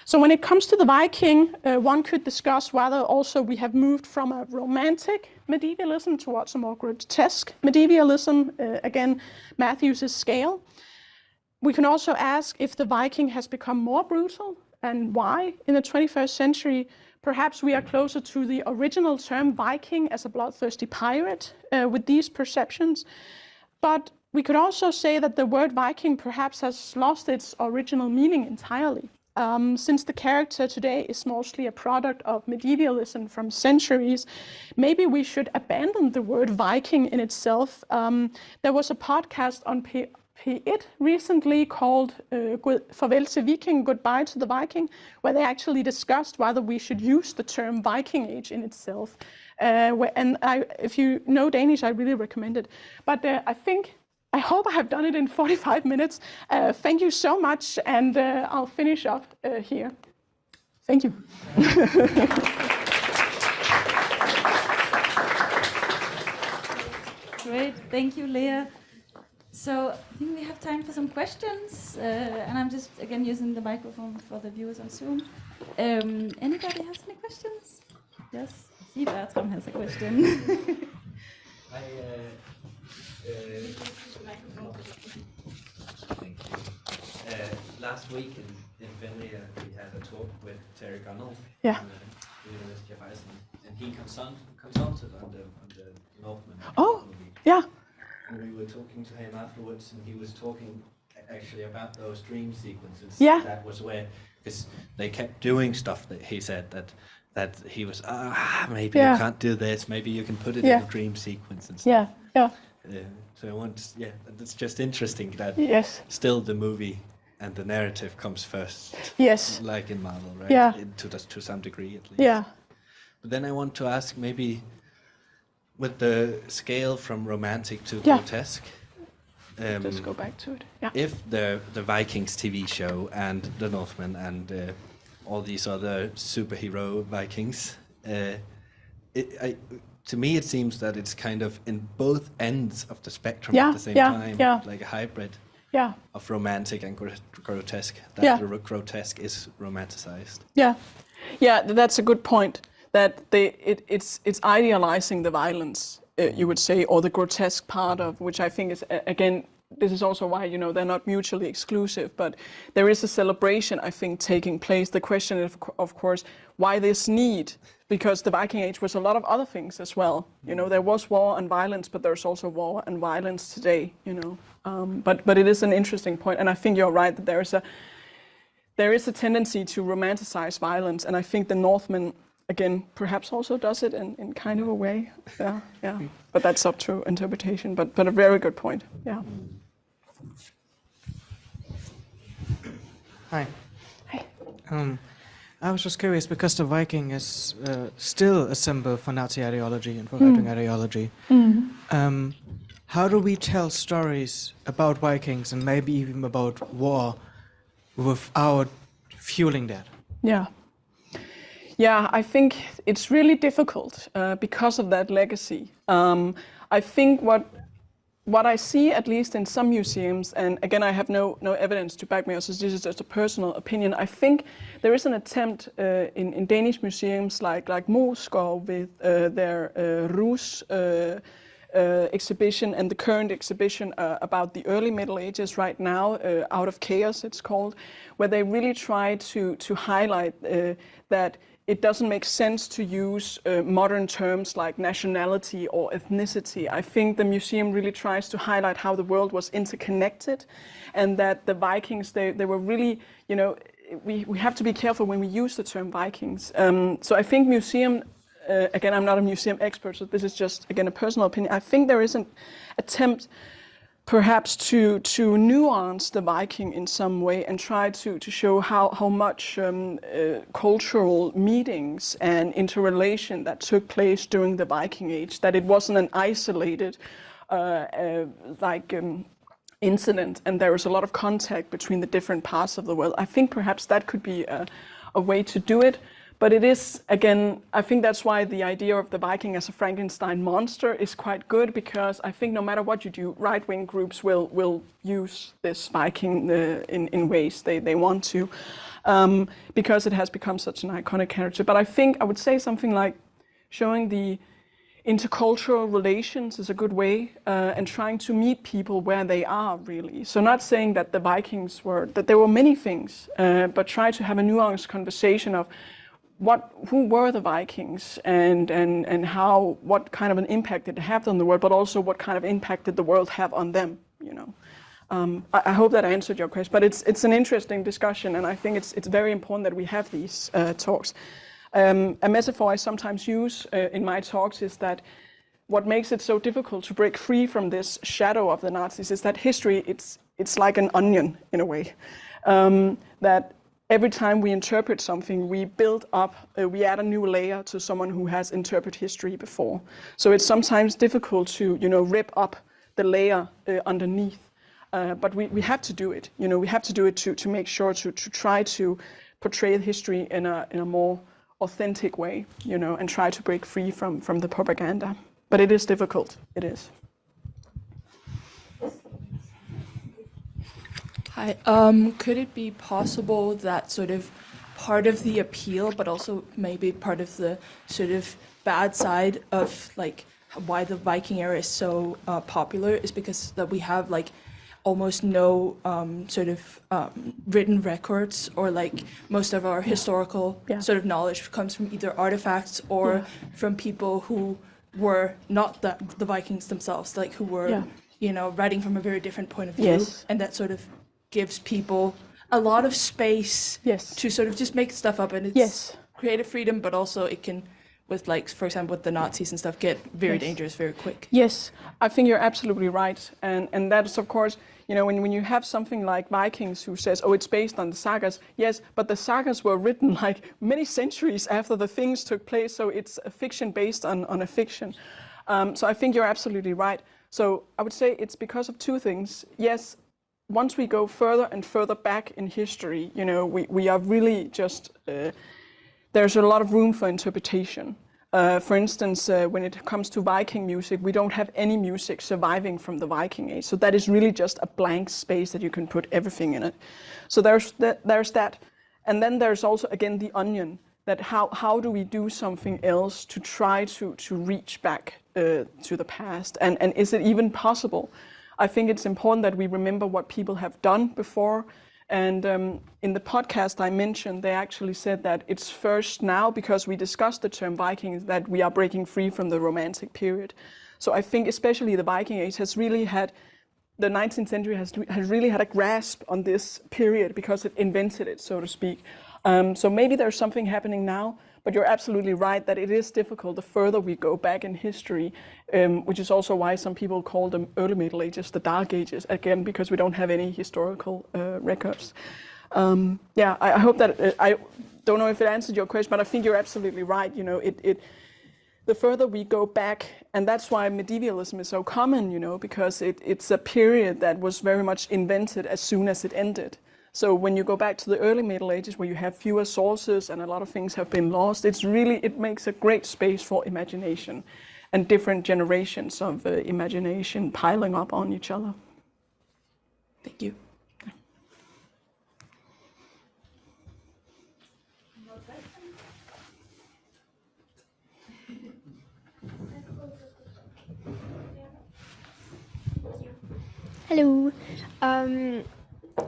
So when it comes to the Viking, one could discuss whether also we have moved from a romantic medievalism towards a more grotesque medievalism, again, Matthew's scale. We can also ask if the Viking has become more brutal and why in the 21st century. Perhaps we are closer to the original term Viking as a bloodthirsty pirate with these perceptions. But we could also say that the word Viking perhaps has lost its original meaning entirely. Since the character today is mostly a product of medievalism from centuries, maybe we should abandon the word Viking in itself. There was a podcast on P1 recently called Farvel til Viking, Goodbye to the Viking, where they actually discussed whether we should use the term Viking Age in itself. If you know Danish, I really recommend it. But I hope I have done it in 45 minutes. Thank you so much, and I'll finish up here. Thank you. Great, thank you, Lea. So I think we have time for some questions, and I'm just again using the microphone for the viewers on Zoom. Anybody has any questions? Yes, I see Bertram has a question. Thank you. Last week in Fenrir, we had a talk with Terry Gunnell Yeah. from the University of Iceland, and he consulted on the Northman Oh, movie. yeah. And we were talking to him afterwards, and he was talking actually about those dream sequences. Yeah. That was where, because they kept doing stuff that he said that he was, maybe Yeah. you can't do this, maybe you can put it Yeah. in a dream sequence and stuff. Yeah, yeah. So I want, it's just interesting that Yes. still the movie and the narrative comes first, Yes. like in Marvel, right? Yeah. To some degree at least. Yeah. But then I want to ask, maybe with the scale from romantic to Yeah. grotesque, Just go back to it. Yeah. if the Vikings TV show and the Northmen and all these other superhero Vikings. To me, it seems that it's kind of in both ends of the spectrum at the same time, like a hybrid of romantic and grotesque. That the grotesque is romanticized. Yeah, that's a good point. That it's idealizing the violence, you would say, or the grotesque part of, which I think is, again, this is also why, they're not mutually exclusive, but there is a celebration, I think, taking place. The question is, of course, why this need? Because the Viking Age was a lot of other things as well. There was war and violence, but there's also war and violence today, But it is an interesting point, and I think you're right that there is a tendency to romanticize violence, and I think the Northmen, again, perhaps also does it in kind of a way. Yeah. But that's up to interpretation, but a very good point, yeah. Hi. I was just curious, because the Viking is still a symbol for Nazi ideology and for right-wing ideology. How do we tell stories about Vikings and maybe even about war without fueling that? Yeah, I think it's really difficult because of that legacy. I think what I see, at least in some museums, and again, I have no evidence to back me up, so this is just a personal opinion. I think there is an attempt in Danish museums like Moskov with their Rus exhibition and the current exhibition about the early Middle Ages right now, Out of Chaos it's called, where they really try to highlight that it doesn't make sense to use modern terms like nationality or ethnicity. I think the museum really tries to highlight how the world was interconnected, and that the Vikings, they were really, we have to be careful when we use the term Vikings. So I think museum, again, I'm not a museum expert, so this is just, again, a personal opinion. I think there is an attempt perhaps to nuance the Viking in some way and try to show how much cultural meetings and interrelation that took place during the Viking Age, that it wasn't an isolated incident, and there was a lot of contact between the different parts of the world. I think perhaps that could be a way to do it. But it is, again, I think that's why the idea of the Viking as a Frankenstein monster is quite good, because I think no matter what you do, right-wing groups will use this Viking in ways they want to, because it has become such an iconic character. But I think I would say something like showing the intercultural relations is a good way, and trying to meet people where they are, really. So not saying that the Vikings that there were many things, but try to have a nuanced conversation of who were the Vikings, and what kind of an impact did it have on the world, but also what kind of impact did the world have on them, I hope that answered your question, but it's an interesting discussion, and I think it's very important that we have these talks. A metaphor I sometimes use in my talks is that what makes it so difficult to break free from this shadow of the Nazis is that history, it's like an onion in a way, that every time we interpret something, we build up, we add a new layer to someone who has interpreted history before. So it's sometimes difficult to, rip up the layer underneath. But we have to do it. We have to do it to make sure to try to portray history in a more authentic way, and try to break free from the propaganda. But it is difficult. It is. Hi. Could it be possible that sort of part of the appeal, but also maybe part of the sort of bad side of like why the Viking era is so popular is because that we have like almost no written records, or like most of our historical sort of knowledge comes from either artifacts or from people who were not the Vikings themselves, like who were writing from a very different point of view, and that sort of gives people a lot of space to sort of just make stuff up, and it's creative freedom, but also it can, with like, for example, with the Nazis and stuff, get very dangerous very quick. Yes, I think you're absolutely right, and that is, of course, when you have something like Vikings who says, oh, it's based on the sagas, yes, but the sagas were written like many centuries after the things took place, so it's a fiction based on a fiction. So I think you're absolutely right. So I would say it's because of two things. Yes, once we go further and further back in history, you know, we are really just, there's a lot of room for interpretation. For instance, when it comes to Viking music, we don't have any music surviving from the Viking Age. So that is really just a blank space that you can put everything in it. So there's that. And then there's also, again, the onion, that how do we do something else to try to reach back to the past? And is it even possible? I think it's important that we remember what people have done before. And in the podcast I mentioned, they actually said that it's first now, because we discussed the term Vikings, that we are breaking free from the Romantic period. So I think especially the Viking Age has really had, the 19th century has really had a grasp on this period because it invented it, so to speak. So maybe there's something happening now, but you're absolutely right that it is difficult the further we go back in history, which is also why some people call them early Middle Ages, the Dark Ages, again, because we don't have any historical records. Yeah, I hope that, I don't know if it answered your question, but I think you're absolutely right. You know, the further we go back, and that's why medievalism is so common, you know, because it's a period that was very much invented as soon as it ended. So when you go back to the early Middle Ages, where you have fewer sources and a lot of things have been lost, it makes a great space for imagination and different generations of imagination piling up on each other. Thank you. Hello.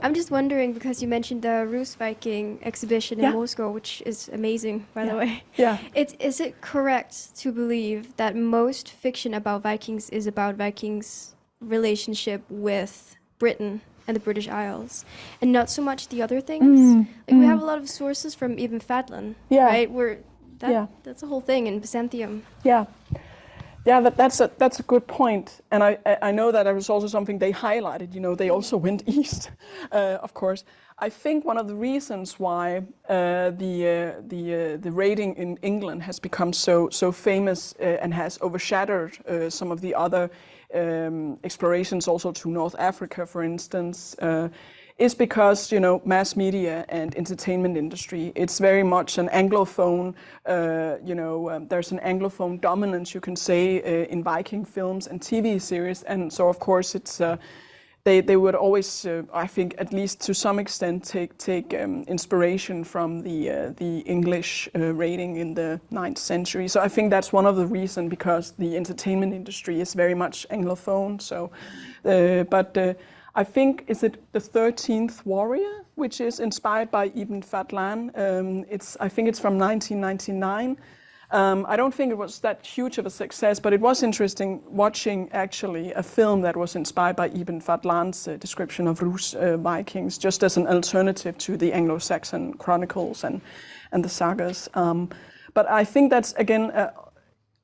I'm just wondering, because you mentioned the Rus Viking exhibition in Moscow, which is amazing, by the way. Yeah. Is it correct to believe that most fiction about Vikings is about Vikings' relationship with Britain and the British Isles, and not so much the other things? We have a lot of sources from even Fadlan, right? That's a whole thing in Byzantium. Yeah. Yeah, that's a good point, and I know that it was also something they highlighted. You know, they also went east, of course. I think one of the reasons why the raiding in England has become so famous and has overshadowed some of the other explorations, also to North Africa, for instance, is because, you know, mass media and entertainment industry, it's very much an Anglophone, there's an Anglophone dominance, you can say, in Viking films and TV series. And so, of course, it's they would always, I think, at least to some extent, take inspiration from the English raiding in the 9th century. So I think that's one of the reasons, because the entertainment industry is very much Anglophone. So, I think, is it the 13th Warrior, which is inspired by Ibn Fadlan? I think it's from 1999. I don't think it was that huge of a success, but it was interesting watching actually a film that was inspired by Ibn Fadlan's description of Rus Vikings, just as an alternative to the Anglo-Saxon chronicles and the sagas. But I think that's, again,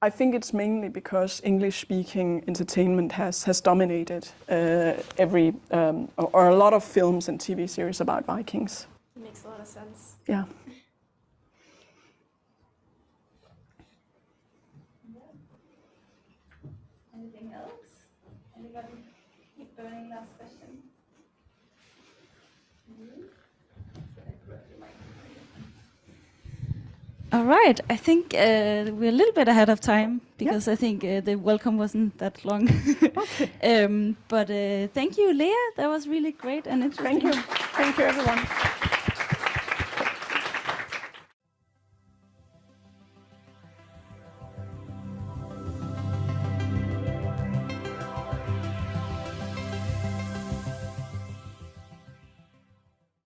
I think it's mainly because English-speaking entertainment has dominated or a lot of films and TV series about Vikings. It makes a lot of sense. Yeah. Anything else? Anybody keep burning last question? All right, I think we're a little bit ahead of time, because I think the welcome wasn't that long. Okay. But thank you, Lea. That was really great and interesting. Thank you. Thank you, everyone.